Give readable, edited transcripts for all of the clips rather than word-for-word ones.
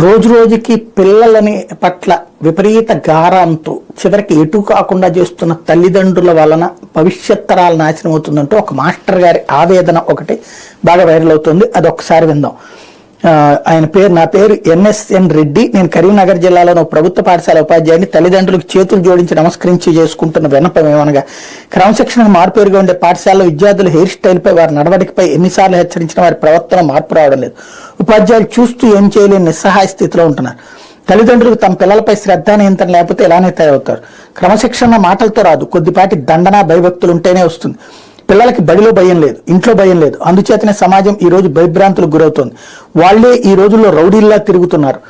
రోజు రోజుకి పిల్లలని పట్ల విపరీత గారంతో చివరికి ఎటు కాకుండా చేస్తున్న తల్లిదండ్రుల వలన భవిష్యత్ తరాలు నాశనం అవుతుందంటూ ఒక మాస్టర్ గారి ఆవేదన ఒకటి బాగా వైరల్ అవుతుంది. అది ఒకసారి విందాం. నా పేరు ఎన్ఎస్ఎన్ రెడ్డి. నేను కరీంనగర్ జిల్లాలోని ప్రభుత్వ పాఠశాల ఉపాధ్యాయుని. తల్లిదండ్రులకు చేతులు జోడించి నమస్కరించి చేసుకుంటున్న విన్నపం ఏమనగా, క్రమశిక్షణకు మార్పేరుగా ఉండే పాఠశాలలో విద్యార్థుల హెయిర్ స్టైల్పై, వారి నడవడికపై ఎన్నిసార్లు హెచ్చరించిన వారి ప్రవర్తన మార్పు రావడం లేదు. ఉపాధ్యాయులు చూస్తూ ఏం చేయలేని నిస్సహాయ స్థితిలో ఉంటున్నారు. తల్లిదండ్రులకు తమ పిల్లలపై శ్రద్ధ నియంత్రణ లేకపోతే ఇలానే తయారవుతారు. క్రమశిక్షణ మాటలతో రాదు, కొద్దిపాటి దండన భయభక్తులు ఉంటేనే వస్తుంది. పిల్లలకి బడిలో భయం లేదు, ఇంట్లో భయం లేదు. అందుచేతనే సమాజం ఈ రోజు భయభ్రాంతులకు గురవుతోంది. వాళ్లే ఈ రోజుల్లో రౌడీల్లా తిరుగుతున్నారు.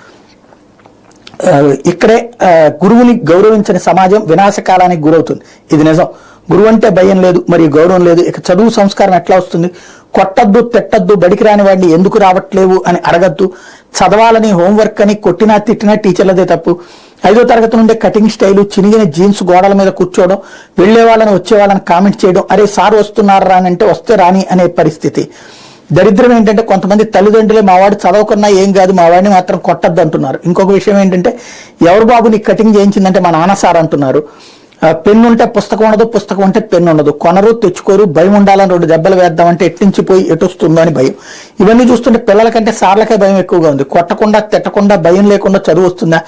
ఇక్కడే గురువుని గౌరవించని సమాజం వినాశకాలానికి గురవుతుంది. ఇది నిజం. గురువు అంటే భయం లేదు, మరియు గౌరవం లేదు. ఇక చదువు సంస్కారం ఎట్లా వస్తుంది? కొట్టద్దు, తిట్టద్దు, బడికి రాని వాడిని ఎందుకు రావట్లేవు అని అడగద్దు. చదవాలని, హోంవర్క్ అని కొట్టినా తిట్టినా టీచర్లదే తప్పు. 5వ తరగతి నుండే కటింగ్ స్టైలు, చినిగిన జీన్స్ గోడల మీద కూర్చోవడం, వెళ్లే వాళ్ళని వచ్చే వాళ్ళని కామెంట్ చేయడం, అరే సార్ వస్తున్నారు రాని అంటే వస్తే రాని అనే పరిస్థితి. దరిద్రం ఏంటంటే కొంతమంది తల్లిదండ్రులే మావాడు చదవకున్నా ఏం కాదు, మా వాడిని మాత్రం కొట్టద్దు అంటున్నారు. ఇంకొక విషయం ఏంటంటే, ఎవరు బాబు నీకు కటింగ్ చేయించిందంటే మా నాన్న సార్ అంటున్నారు. పెన్ను ఉంటే పుస్తకం ఉండదు, పుస్తకం ఉంటే పెన్ను ఉండదు. కొనరు, తెచ్చుకోరు. భయం ఉండాలని 2 దెబ్బలు వేద్దామంటే ఎట్టించిపోయి ఎటొస్తుందో అని భయం. ఇవన్నీ చూస్తుంటే పిల్లలకంటే సార్లకే భయం ఎక్కువగా ఉంది. కొట్టకుండా, తిట్టకుండా, భయం లేకుండా చదువు వస్తుందా?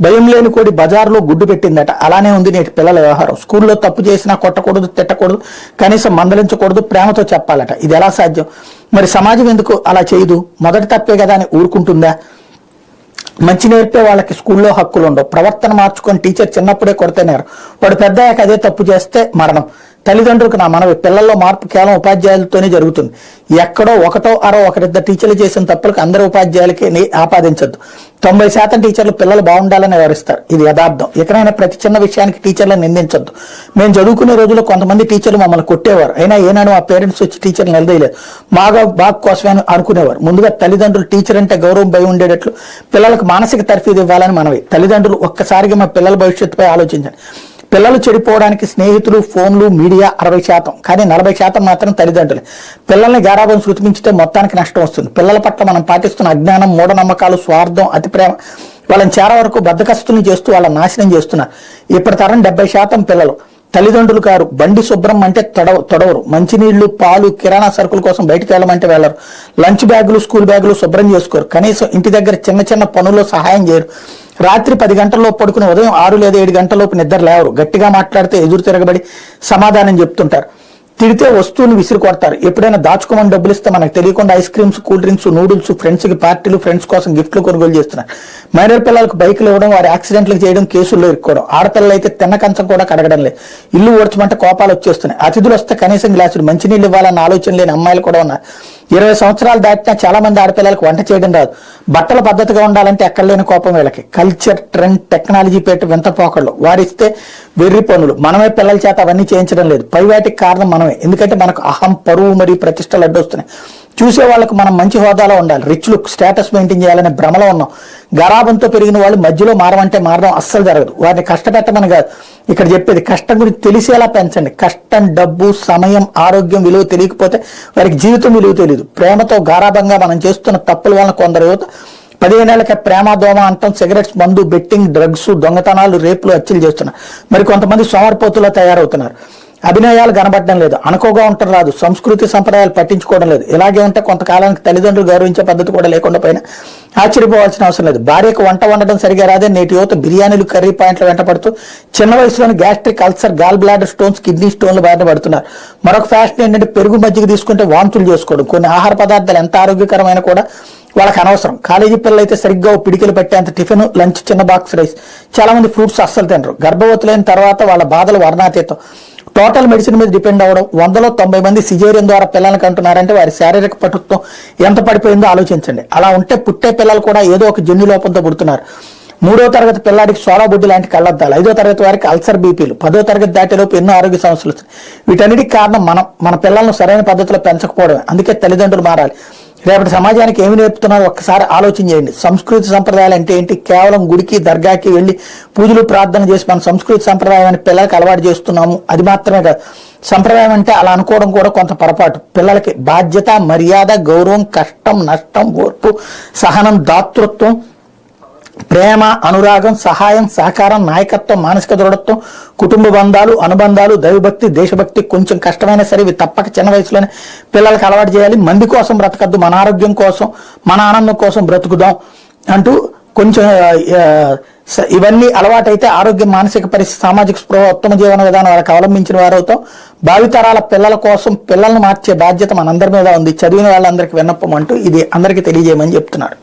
భయం లేని కోడి బజార్లో గుడ్డు పెట్టిందట. అలానే ఉంది నేటి పిల్లల వ్యవహారం. స్కూల్లో తప్పు చేసినా కొట్టకూడదు, తిట్టకూడదు, కనీసం మందలించకూడదు, ప్రేమతో చెప్పాలట. ఇది ఎలా సాధ్యం? మరి సమాజం ఎందుకు అలా చేయదు? మొదటి తప్పే కదా అని ఊరుకుంటుందా? మంచి నేర్పే వాళ్ళకి స్కూల్లో హక్కులు ఉండవు. ప్రవర్తన మార్చుకొని టీచర్ చిన్నప్పుడే కొడితేనేరు, వాడు పెద్దయ్యాక అదే తప్పు చేస్తే మరణం. తల్లిదండ్రులకు నా మనవి, పిల్లల్లో మార్పు కేవలం ఉపాధ్యాయులతోనే జరుగుతుంది. ఎక్కడో ఒకటో అరో ఒకరిద్దరు టీచర్లు చేసిన తప్పులకు అందరూ ఉపాధ్యాయులకి ఆపాదించద్దు. 90% టీచర్లు పిల్లలు బాగుండాలని వివరిస్తారు. ఇది యథార్థం. ఎక్కడైనా ప్రతి చిన్న విషయానికి టీచర్లను నిందించద్దు. మేము చదువుకునే రోజుల్లో కొంతమంది టీచర్లు మమ్మల్ని కొట్టేవారు. అయినా ఏనాడు మా పేరెంట్స్ వచ్చి టీచర్లు నిలదీయలేదు. బాగు కోసమే అనుకునేవారు. ముందుగా తల్లిదండ్రులు టీచర్ అంటే గౌరవం, భయం ఉండేటట్లు పిల్లలకు మానసిక తర్ఫీదు ఇవ్వాలని మనవి. తల్లిదండ్రులు ఒక్కసారిగా మా పిల్లల భవిష్యత్తుపై ఆలోచించండి. పిల్లలు చెడిపోవడానికి స్నేహితులు, ఫోన్లు, మీడియా 60%, కానీ 40% మాత్రం తల్లిదండ్రులే. పిల్లల్ని గారాబం శృతిమించితే మొత్తానికి నష్టం వస్తుంది. పిల్లల పట్ల మనం పాటిస్తున్న అజ్ఞానం, మూఢనమ్మకాలు, స్వార్థం, అతి ప్రేమ వాళ్ళని చాలా వరకు బద్దకస్తుల్ని చేస్తూ వాళ్ళని నాశనం చేస్తున్నారు. ఇప్పటి తరం 70% పిల్లలు. తల్లిదండ్రులు గారు బండి శుభ్రం అంటే తొడవరు. మంచినీళ్లు, పాలు, కిరాణా సరుకుల కోసం బయటకు వెళ్ళమంటే వెళ్ళరు. లంచ్ బ్యాగులు, స్కూల్ బ్యాగులు శుభ్రం చేసుకోరు. కనీసం ఇంటి దగ్గర చిన్న చిన్న పనుల్లో సహాయం చేయరు. రాత్రి 10 గంటల్లోపు పడుకుని ఉదయం 6 లేదా 7 గంటలలోపు నిద్ర లేవరు. గట్టిగా మాట్లాడితే ఎదురు తిరగబడి సమాధానం చెప్తుంటారు. తిడితే వస్తువుని విసిరి కొడతారు. ఎప్పుడైనా దాచుకోమని డబ్బులు ఇస్తే మనకు తెలియకుండా ice creams, cool drinks, noodles, ఫ్రెండ్స్కి పార్టీలు, ఫ్రెండ్స్ కోసం గిఫ్ట్లు కొనుగోలు చేస్తున్నారు. మైనర్ పిల్లలకు బైకులు ఇవ్వడం, వారి యాక్సిడెంట్లకు చేయడం, కేసుల్లో ఇరుక్కోవడం. ఆడపిల్లలు అయితే తిన్న కంచం కూడా కడగడం లేదు. ఇల్లు ఓడ్చమంటే కోపాలు వచ్చేస్తున్నాయి. అతిథులు వస్తే కనీసం గ్లాసులు మంచినీళ్ళు ఇవ్వాలన్న ఆలోచన లేని అమ్మాయిలు కూడా ఉన్నారు. 20 సంవత్సరాలు దాటినా చాలా మంది ఆడపిల్లలకు వంట చేయడం రాదు. బట్టల పద్ధతిగా ఉండాలంటే ఎక్కడ లేని కోపం వీళ్ళకి. కల్చర్, ట్రెండ్, టెక్నాలజీ పేట వింత పోకళ్ళు. వారిస్తే వెర్రి పనులు. మనమే పిల్లల చేత అవన్నీ చేయించడం లేదు. పై వాటికి కారణం మనమే. ఎందుకంటే మనకు అహం, పరువు మరియు ప్రతిష్టలు అడ్డొస్తున్నాయి. చూసే వాళ్ళకు మనం మంచి హోదాలో ఉండాలి. రిచ్ లుక్, స్టేటస్ మెయింటైన్ చేయాలనే భ్రమలో ఉన్నాం. గరాబంతో పెరిగిన వాళ్ళు మధ్యలో మారమంటే మారడం అస్సలు జరగదు. వారిని కష్టపెట్టమని కాదు ఇక్కడ చెప్పేది. కష్టం గురించి తెలిసేలా పెంచండి. కష్టం, డబ్బు, సమయం, ఆరోగ్యం విలువ తెలియకపోతే వారికి జీవితం విలువ తెలియదు. ప్రేమతో గారాబంగా మనం చేస్తున్న తప్పుల వలన కొందరు యువత 15 ఏళ్లకే ప్రేమ, దోమ అంటాం, సిగరెట్స్, మందు, బెట్టింగ్, డ్రగ్స్, దొంగతనాలు, రేపులు, హత్యలు చేస్తున్నారు. మరి కొంతమంది సోమరిపోతులా తయారవుతున్నారు. అభినయాలు కనబడడం లేదు. అనుకోగా ఉండటం రాదు. సంస్కృతి సంప్రదాయాలు పట్టించుకోవడం లేదు. ఇలాగే ఉంటే కొంతకాలానికి తల్లిదండ్రులు గౌరవించే పద్ధతి కూడా లేకుండా పైన ఆశ్చర్యపోవాల్సిన అవసరం లేదు. భార్యకు వంట వండడం సరిగా రాదే నేటి యువత బిర్యానీలు, కర్రీ పాయింట్లు వెంటపడుతూ చిన్న వయసులోని gastric ulcer, gall bladder stones, kidney స్టోన్లు బారిన పడుతున్నారు. మరొక ఫ్యాషన్ ఏంటంటే పెరుగు, మజ్జిగ తీసుకుంటే వాంతులు చేసుకోవడం. కొన్ని ఆహార పదార్థాలు ఎంత ఆరోగ్యకరమైన కూడా వాళ్ళకి అనవసరం. కాలేజీ పిల్లలు అయితే సరిగ్గా పిడికిలు పెట్టేంత టిఫిన్, లంచ్, చిన్న బాక్స్ రైస్. చాలా మంది ఫ్రూట్స్ అస్సలు తినరు. గర్భవతులైన తర్వాత వాళ్ళ బాధలు వర్ణాతీతం. టోటల్ మెడిసిన్ మీద డిపెండ్ అవ్వడం. 100లో 90 మంది సిజేరియన్ ద్వారా పిల్లలకి అంటున్నారంటే వారి శారీరక పటుత్వం ఎంత పడిపోయిందో ఆలోచించండి. అలా ఉంటే పుట్టే పిల్లలు కూడా ఏదో ఒక జన్యు లోపంతో పుడుతున్నారు. 3వ తరగతి పిల్లాడికి సోడా బుడ్డి లాంటి కళ్ళద్దాలు. 5వ తరగతి వారికి అల్సర్, బీపీలు. 10వ తరగతి దాటేలోపు ఎన్నో ఆరోగ్య సమస్యలు వస్తాయి. వీటన్నిటికి కారణం మన పిల్లలను సరైన పద్ధతిలో పెంచకపోవడమే. అందుకే తల్లిదండ్రులు మారాలి. రేపటి సమాజానికి ఏమి నేర్పుతున్నారో ఒక్కసారి ఆలోచన చేయండి. సంస్కృతి సంప్రదాయాలు అంటే ఏంటి? కేవలం గుడికి, దర్గాకి వెళ్ళి పూజలు, ప్రార్థన చేసి మన సంస్కృతి సంప్రదాయాన్ని పిల్లలకి అలవాటు చేస్తున్నాము. అది మాత్రమే కాదు. సంప్రదాయం అంటే అలా అనుకోవడం కూడా కొంత పొరపాటు. పిల్లలకి బాధ్యత, మర్యాద, గౌరవం, కష్టం, నష్టం, ఓర్పు, సహనం, దాతృత్వం, ప్రేమ, అనురాగం, సహాయం, సహకారం, నాయకత్వం, మానసిక దృఢత్వం, కుటుంబ బంధాలు, అనుబంధాలు, దైవభక్తి, దేశభక్తి కొంచెం కష్టమైనా సరే ఇవి తప్పక చిన్న వయసులోనే పిల్లలకు అలవాటు చేయాలి. మంది కోసం బ్రతకద్దు, మన ఆరోగ్యం కోసం, మన ఆనందం కోసం బ్రతుకుదాం అంటూ కొంచెం ఇవన్నీ అలవాటైతే ఆరోగ్యం, మానసిక పరిస్థితి, సామాజిక స్పృహ, ఉత్తమ జీవన విధానం వాళ్ళకి అవలంబించిన వారవుతాం. భావితరాల పిల్లల కోసం పిల్లల్ని మార్చే బాధ్యత మనందరి మీద ఉంది. చదివిన వాళ్ళందరికీ విన్నపం అంటూ ఇది అందరికీ తెలియజేయమని చెప్తున్నాడు.